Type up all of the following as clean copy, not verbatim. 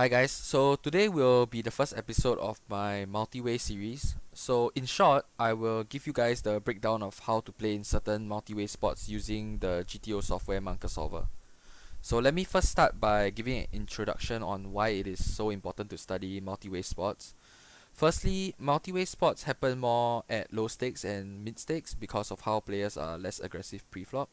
Hi guys, so today will be the first episode of my multi-way series. So in short, I will give you guys the breakdown of how to play in certain multi-way spots using the GTO Software Monkersolver. So let me first start by giving an introduction on why it is so important to study multi-way spots. Firstly, multi-way spots happen more at low stakes and mid stakes because of how players are less aggressive pre-flop.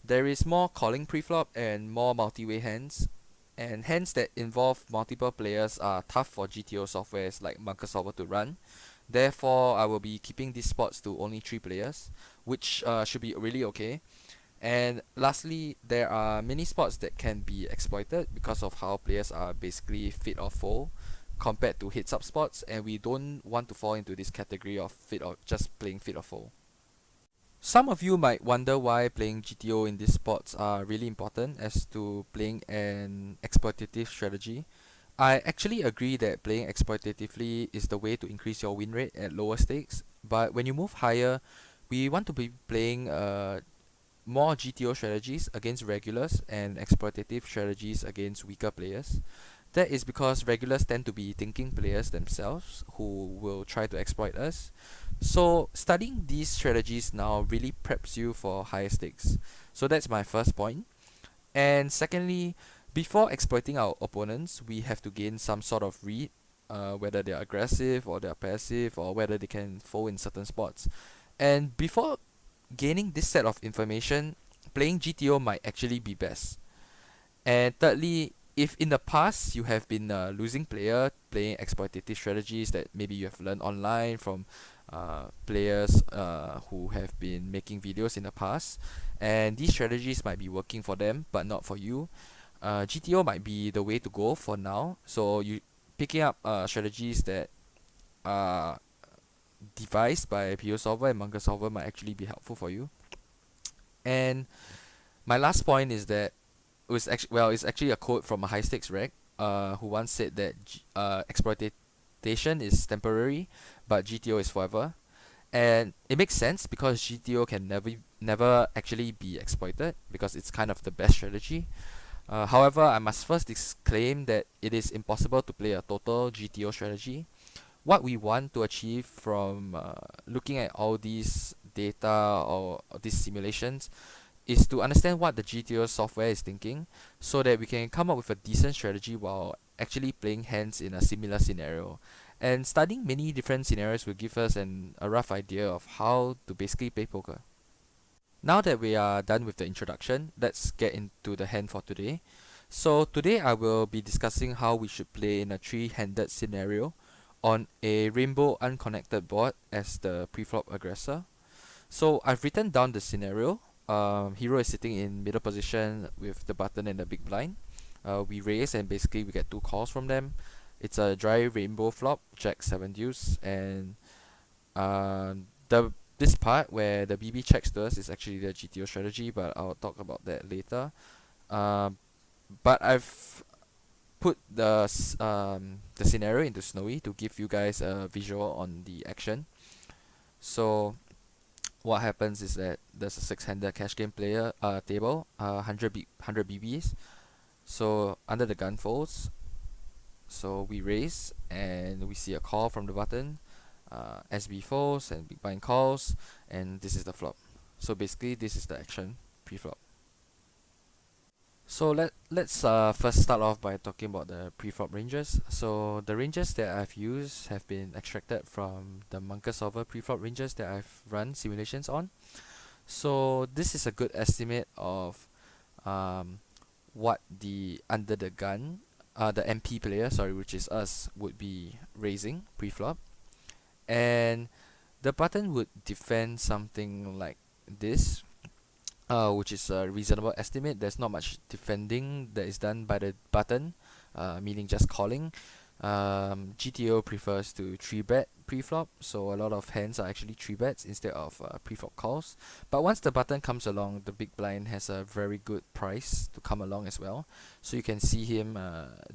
There is more calling preflop and more multi-way hands, and hands that involve multiple players are tough for GTO softwares like Monkersolver to run. Therefore, I will be keeping these spots to only 3 players, which should be really okay. And lastly, there are many spots that can be exploited because of how players are basically fit or fold compared to heads up spots, and we don't want to fall into this category of fit or just playing fit or fold. Some of you might wonder why playing GTO in these spots are really important as to playing an exploitative strategy. I actually agree that playing exploitatively is the way to increase your win rate at lower stakes, but when you move higher, we want to be playing more GTO strategies against regulars and exploitative strategies against weaker players. That is because regulars tend to be thinking players themselves who will try to exploit us. So studying these strategies now really preps you for higher stakes. So that's my first point. And secondly, before exploiting our opponents, we have to gain some sort of read, whether they're aggressive or they're passive or whether they can fold in certain spots. And before gaining this set of information, playing GTO might actually be best. And thirdly, if in the past you have been a losing player playing exploitative strategies that maybe you have learned online from players who have been making videos in the past, and these strategies might be working for them but not for you, GTO might be the way to go for now. So you picking up strategies that are devised by PO Solver and Manga Solver might actually be helpful for you. And my last point is that it's actually a quote from a high stakes reg, who once said that exploitation is temporary, but GTO is forever, and it makes sense because GTO can never actually be exploited because it's kind of the best strategy. However, I must first disclaim that it is impossible to play a total GTO strategy. What we want to achieve from looking at all these data or these simulations is to understand what the GTO software is thinking so that we can come up with a decent strategy while actually playing hands in a similar scenario. And studying many different scenarios will give us a rough idea of how to basically play poker. Now that we are done with the introduction, let's get into the hand for today. So today I will be discussing how we should play in a three-handed scenario on a rainbow unconnected board as the preflop aggressor. So I've written down the scenario. Hero is sitting in middle position with the button and the big blind. We raise and basically we get 2 calls from them. It's a dry rainbow flop, Jack 7 deuce, and the this part where the BB checks to us is actually the GTO strategy, but I'll talk about that later. Um, but I've put the scenario into Snowy to give you guys a visual on the action. So what happens is that there's a 6-handed cash game player table, 100 BBs. So under the gun folds, so we raise and we see a call from the button. SB folds and big blind calls, and this is the flop. So basically, this is the action pre-flop. So let's first start off by talking about the preflop ranges. So the ranges that I've used have been extracted from the Monkersolver preflop ranges that I've run simulations on. So this is a good estimate of um, what the under the gun, the MP player, sorry, which is us, would be raising preflop, and the button would defend something like this, which is a reasonable estimate. There's not much defending that is done by the button, meaning just calling. GTO prefers to 3-bet preflop, so a lot of hands are actually 3-bets instead of preflop calls. But once the button comes along, the big blind has a very good price to come along as well. So you can see him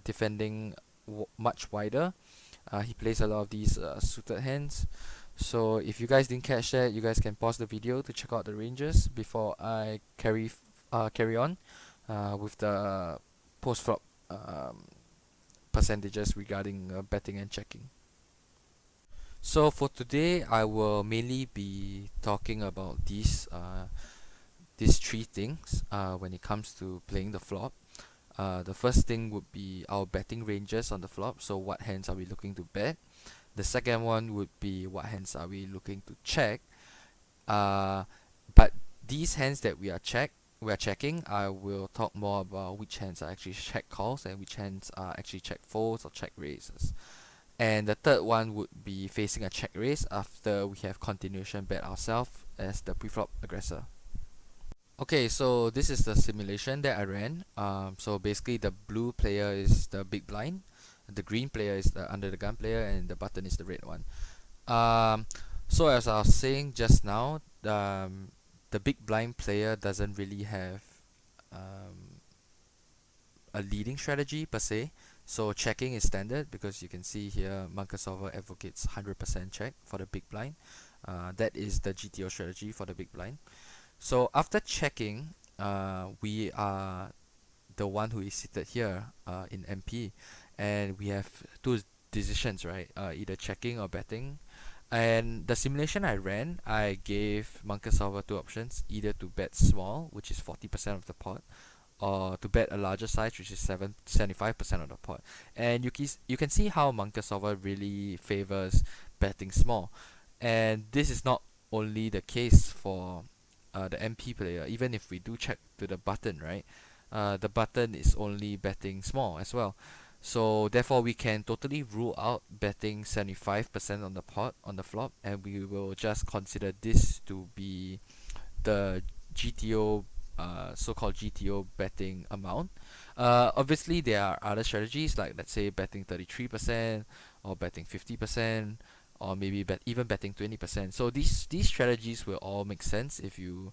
defending much wider. He plays a lot of these suited hands. So if you guys didn't catch that, you guys can pause the video to check out the ranges before I carry on with the post flop percentages regarding betting and checking. So for today, I will mainly be talking about these three things when it comes to playing the flop. The first thing would be our betting ranges on the flop. So what hands are we looking to bet? The second one would be what hands are we looking to check? Uh, but these hands that we are checking, I will talk more about which hands are actually check calls and which hands are actually check folds or check raises. And the third one would be facing a check raise after we have continuation bet ourselves as the preflop aggressor. Okay, so this is the simulation that I ran. So basically the blue player is the big blind, the green player is the under the gun player, and the button is the red one. Um, so as I was saying just now, the big blind player doesn't really have um, a leading strategy per se. So checking is standard because you can see here Monkersolver advocates 100% check for the big blind. That is the GTO strategy for the big blind. So after checking, we are the one who is seated here in MP, and we have two decisions, right? Either checking or betting. And the simulation I ran, I gave Monkersolver two options: either to bet small, which is 40% of the pot, or to bet a larger size, which is 75% of the pot. And you can see how Monkersolver really favors betting small. And this is not only the case for the MP player. Even if we do check to the button, right? The button is only betting small as well. So therefore, we can totally rule out betting 75% on the pot on the flop, and we will just consider this to be the GTO, so-called GTO betting amount. Obviously, there are other strategies like, let's say, betting 33% or betting 50% or maybe even betting 20%. So these strategies will all make sense if you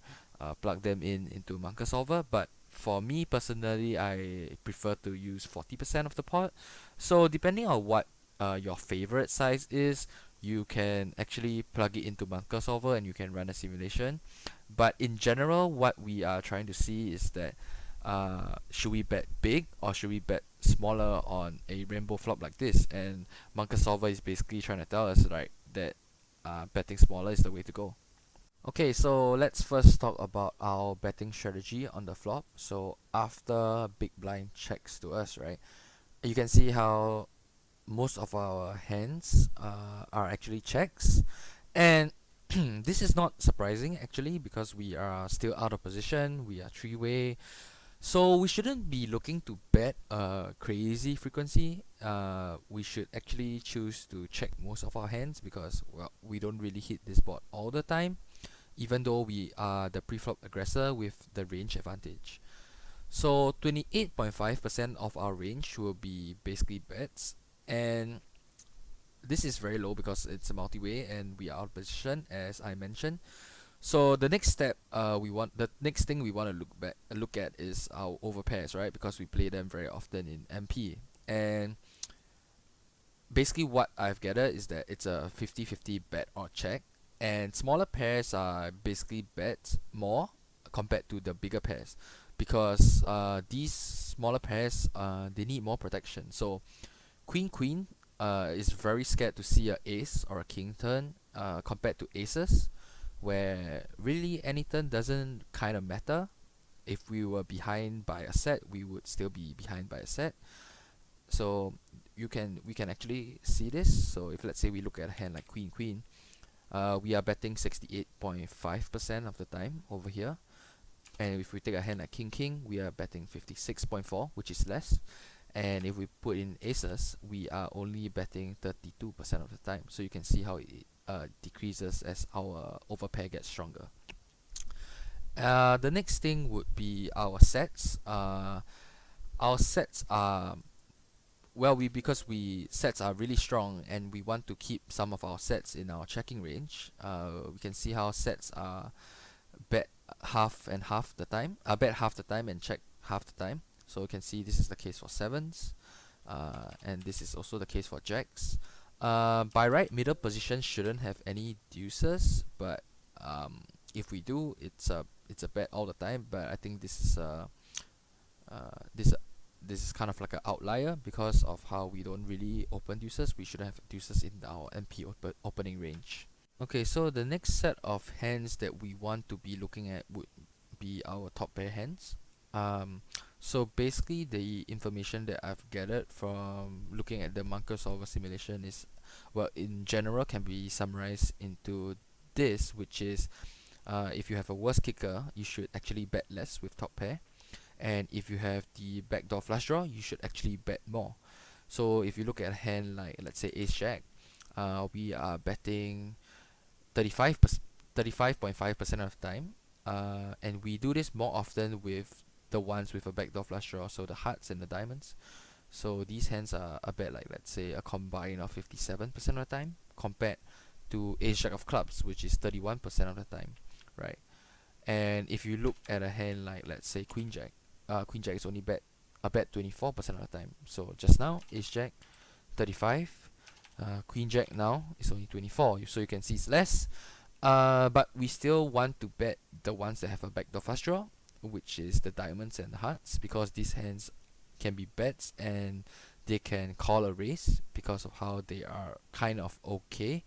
plug them into Monkersolver. But for me personally, I prefer to use 40% of the pot. So depending on what your favorite size is, you can actually plug it into Monkersolver and you can run a simulation. But in general, what we are trying to see is that should we bet big or should we bet smaller on a rainbow flop like this? And Monkersolver is basically trying to tell us, right, that betting smaller is the way to go. Okay, so let's first talk about our betting strategy on the flop. So after big blind checks to us, right, you can see how most of our hands are actually checks, and this is not surprising actually because we are still out of position. We are three-way, so we shouldn't be looking to bet a crazy frequency. We should actually choose to check most of our hands because, well, we don't really hit this board all the time, even though we are the preflop aggressor with the range advantage. So 28.5% of our range will be basically bets, and this is very low because it's a multi-way and we are out of position as I mentioned. So the next step, the next thing we want to look at is our overpairs, right? Because we play them very often in MP. And basically what I've gathered is that it's a 50-50 bet or check, and smaller pairs are basically bets more compared to the bigger pairs because these smaller pairs they need more protection. So Queen Queen is very scared to see a ace or a king turn compared to aces, where really any turn doesn't kind of matter. If we were behind by a set, we would still be behind by a set. So we can actually see this. So if let's say we look at a hand like Queen Queen, we are betting 68.5% of the time over here. And if we take a hand like King King, we are betting 56.4, which is less. And if we put in aces, we are only betting 32% of the time. So you can see how it decreases as our overpair gets stronger. The next thing would be our sets. Our sets are, well, because we sets are really strong and we want to keep some of our sets in our checking range. We can see how sets are bet half and half the time. Bet half the time and check half the time. So you can see this is the case for sevens, and this is also the case for jacks. By right, middle position shouldn't have any deuces, but if we do, it's a bet all the time. But I think this is this is kind of like an outlier because of how we don't really open deuces. We shouldn't have deuces in our MP opening range. Okay, so the next set of hands that we want to be looking at would be our top pair hands. Um, so basically, the information that I've gathered from looking at the Monkersolver simulation is, well, in general, can be summarized into this, which is, if you have a worse kicker, you should actually bet less with top pair, and if you have the backdoor flush draw, you should actually bet more. So if you look at a hand like, let's say, Ace Jack, we are betting 35 35.5% of the time, and we do this more often with the ones with a backdoor flush draw, so the hearts and the diamonds. So these hands are a bet like, let's say, a combine of 57% of the time, compared to Ace Jack of clubs, which is 31% of the time, right? And if you look at a hand like, let's say, Queen Jack, Queen Jack is only bet 24% of the time. So just now, Ace Jack 35, Queen Jack now is only 24. So you can see it's less. But we still want to bet the ones that have a backdoor flush draw, which is the diamonds and the hearts, because these hands can be bets and they can call a raise because of how they are kind of okay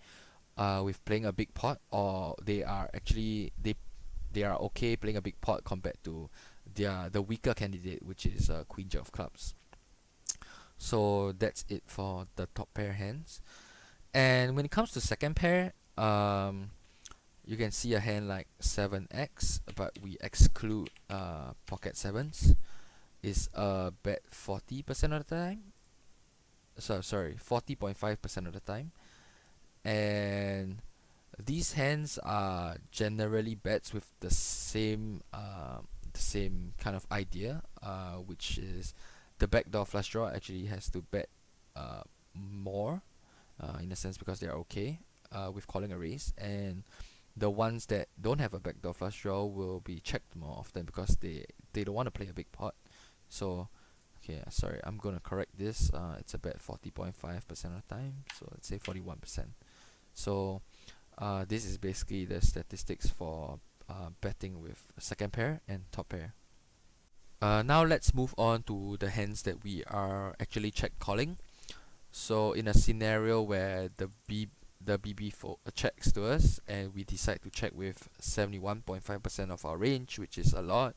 with playing a big pot, or they are actually they are okay playing a big pot compared to the weaker candidate, which is Queen Jack of clubs. So that's it for the top pair hands. And when it comes to second pair, you can see a hand like 7x, but we exclude pocket sevens. Is bet 40% of the time. So sorry, 40.5% of the time. And these hands are generally bets with the same kind of idea, which is the backdoor flush draw actually has to bet more, in a sense, because they're okay with calling a raise, and the ones that don't have a backdoor flush draw will be checked more often because they don't want to play a big pot. So okay, sorry, I'm gonna correct this. It's a bet 40.5% of the time, so let's say 41%. So this is basically the statistics for betting with second pair and top pair. Now let's move on to the hands that we are actually check calling. So in a scenario where the BB checks to us and we decide to check with 71.5% of our range, which is a lot,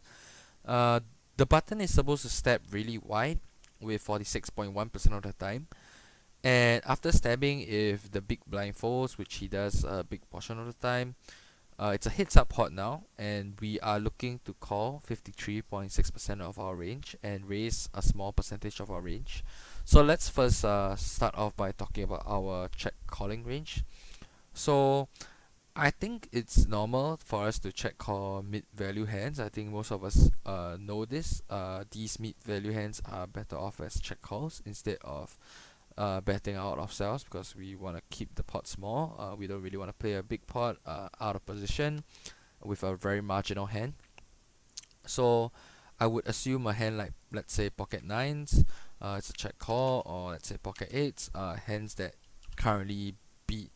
uh, the button is supposed to step really wide with 46.1% of the time. And after stabbing, if the big blind folds, which he does a big portion of the time, it's a heads up pot now, and we are looking to call 53.6% of our range and raise a small percentage of our range. So let's first start off by talking about our check calling range. So I think it's normal for us to check call mid value hands. I think most of us know this. These mid value hands are better off as check calls instead of betting out ourselves, because we want to keep the pot small. We don't really want to play a big pot out of position with a very marginal hand. So I would assume a hand like, let's say, pocket nines, it's a check call, or let's say pocket eights, hands that currently beat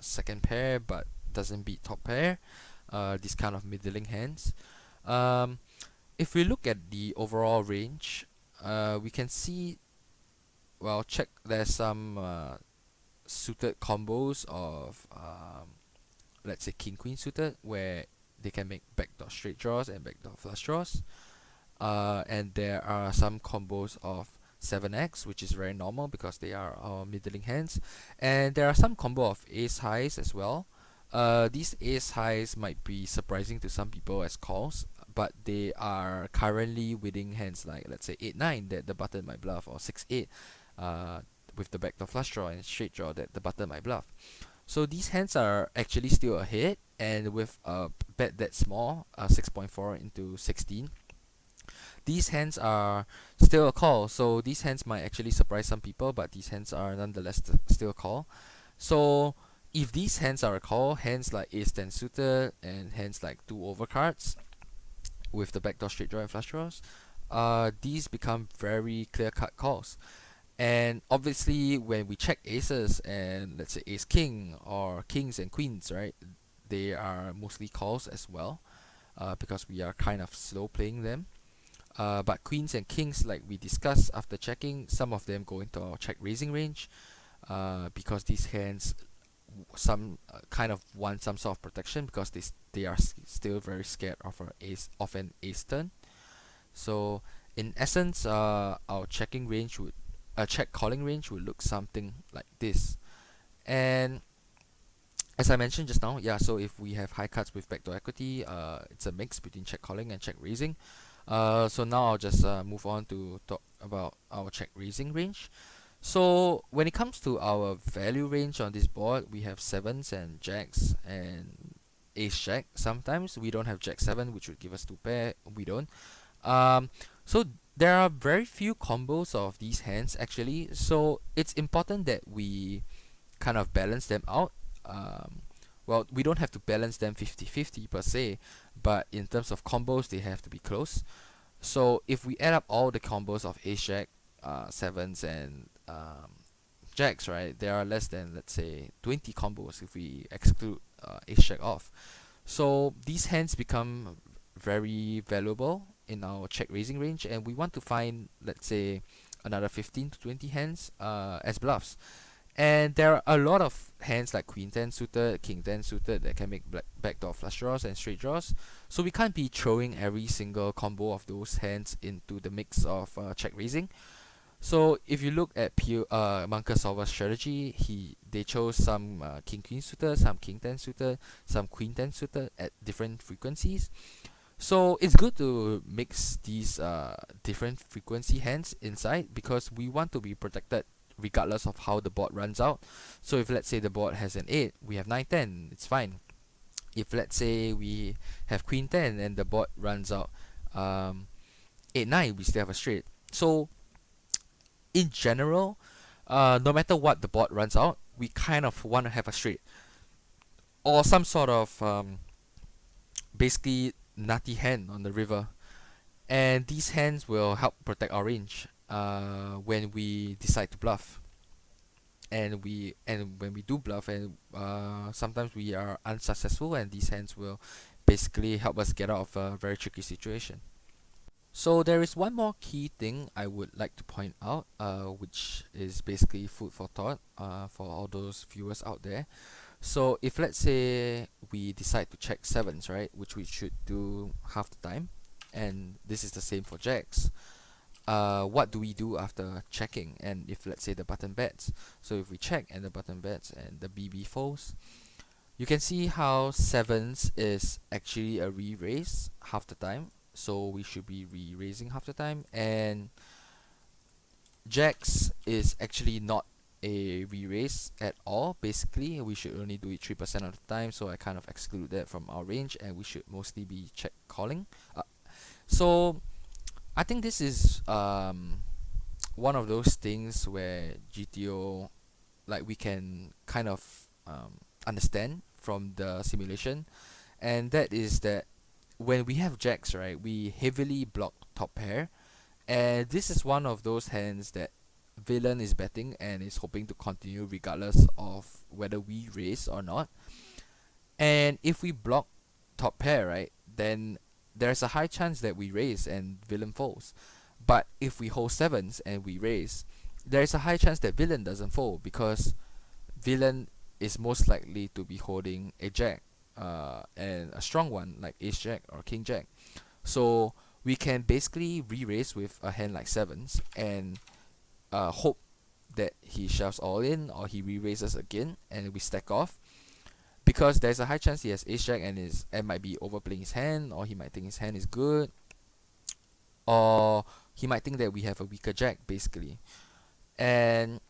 second pair but doesn't beat top pair. These kind of middling hands. Um, if we look at the overall range, we can see, well, check there's some suited combos of let's say king queen suited, where they can make backdoor straight draws and backdoor flush draws, and there are some combos of 7x, which is very normal because they are our middling hands, and there are some combo of ace highs as well. These ace highs might be surprising to some people as calls, but they are currently winning hands like, let's say, 8-9 that the button might bluff, or 6-8 with the backdoor flush draw and straight draw that the button might bluff. So these hands are actually still ahead, and with a bet that small, 6.4 into 16, these hands are still a call. So these hands might actually surprise some people, but these hands are nonetheless still a call. So if these hands are a call, hands like ace 10 suited and hands like 2 overcards with the backdoor straight draw and flush draws, these become very clear cut calls. And obviously, when we check aces and let's say ace king or kings and queens, right, they are mostly calls as well, because we are kind of slow playing them. But queens and kings, like we discussed after checking, some of them go into our check raising range, because these hands some kind of want some sort of protection because they are still very scared of an ace turn. So in essence, our checking range would a check calling range would look something like this. And as I mentioned just now, yeah, so if we have high cuts with backdoor equity, it's a mix between check calling and check raising. So now I'll just move on to talk about our check raising range. So when it comes to our value range on this board, we have sevens and jacks and ace jack. Sometimes we don't have jack seven, which would give us two pair. We don't. So there are very few combos of these hands actually. So it's important that we kind of balance them out. Um, well, we don't have to balance them 50-50 per se, but in terms of combos, they have to be close. So if we add up all the combos of ace jack, sevens, and jacks, right, there are less than, let's say, 20 combos if we exclude ace jack off. So these hands become very valuable in our check raising range, and we want to find, let's say, another 15 to 20 hands as bluffs. And there are a lot of hands like Queen 10 suited, King 10 suited that can make backdoor flush draws and straight draws. So we can't be throwing every single combo of those hands into the mix of check raising. So if you look at Monkersolver's strategy, they chose some King Queen suited, some King 10 suited, some Queen 10 suited at different frequencies. So it's good to mix these different frequency hands inside because we want to be protected regardless of how the board runs out. So if let's say the board has an 8, we have 9 10, it's fine. If let's say we have Queen 10 and the board runs out 8 9, we still have a straight. So in general, no matter what the board runs out, we kind of want to have a straight or some sort of basically nutty hand on the river, and these hands will help protect our range when we decide to bluff. And when we do bluff, and sometimes we are unsuccessful, and these hands will basically help us get out of a very tricky situation. So there is one more key thing I would like to point out, which is basically food for thought for all those viewers out there. So if let's say we decide to check sevens, right, which we should do half the time, and this is the same for jacks, what do we do after checking? And if let's say the button bets, so if we check and the button bets and the BB folds, you can see how sevens is actually a re-raise half the time, so we should be re-raising half the time, and jacks is actually not a re-raise at all. Basically, we should only do it 3% of the time, so I kind of exclude that from our range, and we should mostly be check calling. So I think this is one of those things where GTO, like, we can kind of understand from the simulation, and that is that when we have jacks, right, we heavily block top pair, and this is one of those hands that villain is betting and is hoping to continue regardless of whether we raise or not. And if we block top pair, right, then there's a high chance that we raise and villain folds. But if we hold sevens and we raise, there's a high chance that villain doesn't fold because villain is most likely to be holding a jack, and a strong one like ace jack or king jack. So we can basically re-raise with a hand like sevens and hope that he shoves all in or he re-raises again and we stack off, because there's a high chance he has ace jack and might be overplaying his hand, or he might think his hand is good, or he might think that we have a weaker jack basically. And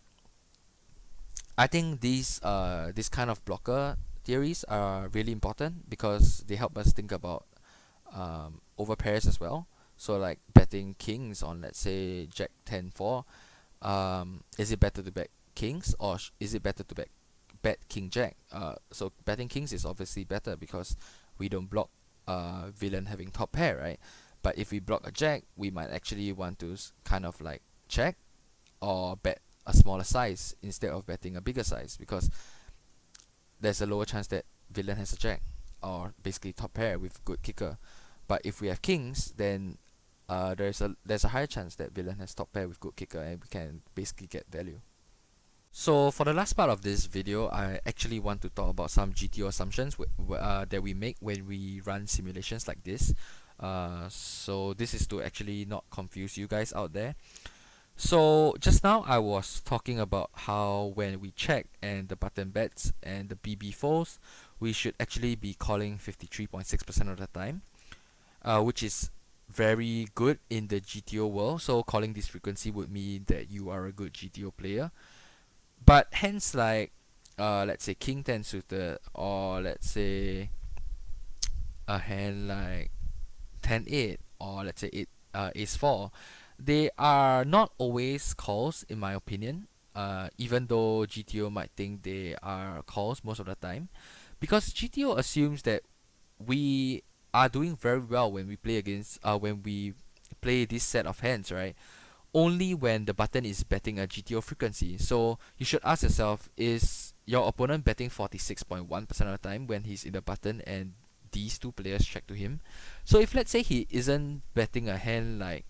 I think this kind of blocker theories are really important because they help us think about over pairs as well. So like betting kings on, let's say, jack 10-4, is it better to bet kings, or is it better to bet king jack? So betting kings is obviously better because we don't block villain having top pair, right? But if we block a jack, we might actually want to kind of like check or bet a smaller size instead of betting a bigger size, because there's a lower chance that villain has a jack or basically top pair with good kicker. But if we have kings, then there's a higher chance that villain has top pair with good kicker, and we can basically get value. So for the last part of this video, I actually want to talk about some GTO assumptions that we make when we run simulations like this. So this is to actually not confuse you guys out there. So just now I was talking about how when we check and the button bets and the BB falls, we should actually be calling 53.6% of the time, which is very good in the GTO world. So calling this frequency would mean that you are a good GTO player. But hence, like let's say King 10 suited, or let's say a hand like 10-8, or let's say Ace 4, they are not always calls in my opinion. Even though GTO might think they are calls most of the time, because GTO assumes that we are doing very well when we play against when we play this set of hands, right? Only when the button is betting a GTO frequency. So you should ask yourself, is your opponent betting 46.1% of the time when he's in the button and these two players check to him? So if let's say he isn't betting a hand like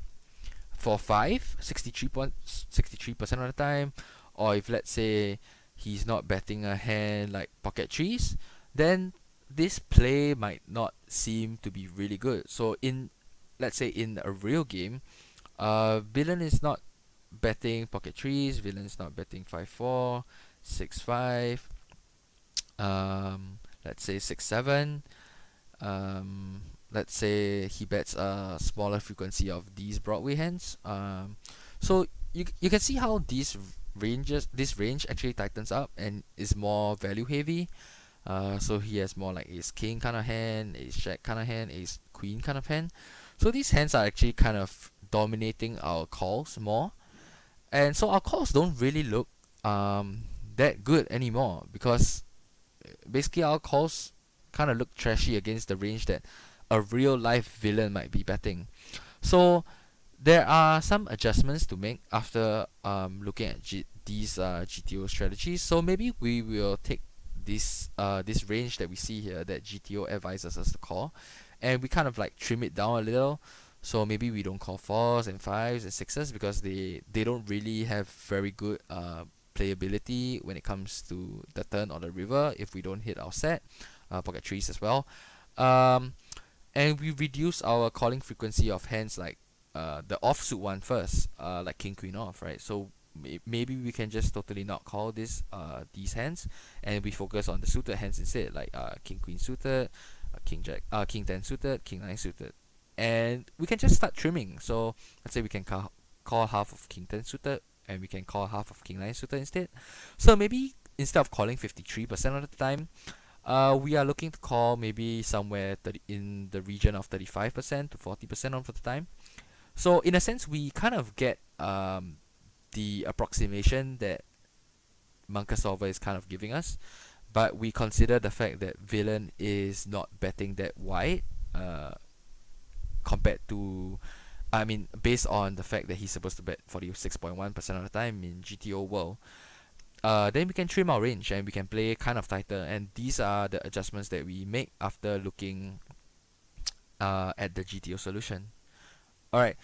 4-5, 63% of the time, or if let's say he's not betting a hand like pocket trees, then this play might not seem to be really good. So in, let's say in a real game, villain is not betting pocket trees, villain is not betting 5-4, 6-5, let's say 6-7, let's say he bets a smaller frequency of these Broadway hands. So you can see how this range actually tightens up and is more value heavy. So he has more like ace king kind of hand, ace jack kind of hand, ace queen kind of hand. So these hands are actually kind of dominating our calls more, and so our calls don't really look that good anymore, because basically our calls kind of look trashy against the range that a real life villain might be betting. So there are some adjustments to make after looking at these GTO strategies. So maybe we will take this range that we see here that GTO advises us to call, and we kind of like trim it down a little. So maybe we don't call 4s and 5s and 6s, because they don't really have very good playability when it comes to the turn or the river if we don't hit our set. Pocket trees as well. Um, and we reduce our calling frequency of hands like the offsuit one first, like king queen off, right? So maybe we can just totally not call these hands, and we focus on the suited hands instead, like king queen suited, king jack, king 10 suited, king 9 suited, and we can just start trimming. So let's say we can call half of king 10 suited, and we can call half of king 9 suited instead. So maybe instead of calling 53% of the time, we are looking to call maybe somewhere in the region of 35% to 40% of the time. So in a sense, we kind of get the approximation that Monkersolver is kind of giving us, but we consider the fact that villain is not betting that wide, compared to, I mean, based on the fact that he's supposed to bet 46.1% of the time in GTO world. Then we can trim our range and we can play kind of tighter, and these are the adjustments that we make after looking at the GTO solution. Alright,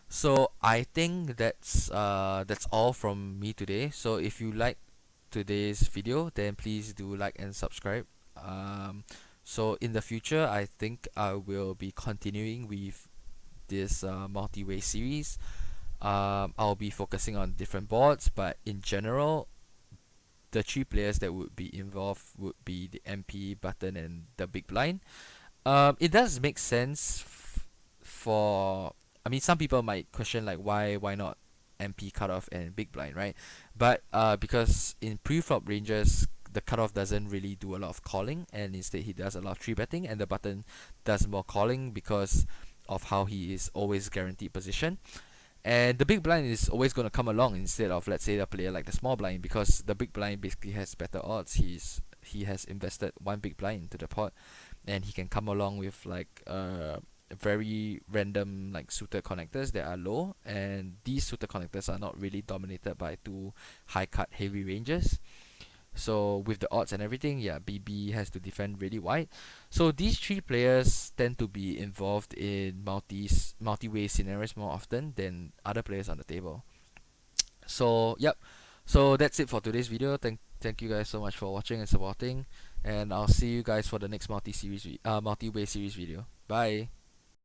so I think that's all from me today. So if you like today's video, then please do like and subscribe. So in the future, I think I will be continuing with this multi-way series. I'll be focusing on different boards, but in general, the three players that would be involved would be the MP, button, and the big blind. It does make sense for, I mean, some people might question like why not MP cutoff and big blind, right? But because in pre-flop ranges, the cutoff doesn't really do a lot of calling, and instead he does a lot of three betting, and the button does more calling because of how he is always guaranteed position. And the big blind is always going to come along instead of, let's say, a player like the small blind, because the big blind basically has better odds. He has invested one big blind into the pot, and he can come along with like very random like suited connectors that are low, and these suited connectors are not really dominated by two high cut heavy ranges. So with the odds and everything, yeah, BB has to defend really wide. So these three players tend to be involved in multi-way scenarios more often than other players on the table. So yep. So that's it for today's video. Thank you guys so much for watching and supporting, and I'll see you guys for the next multi-way series video. Bye.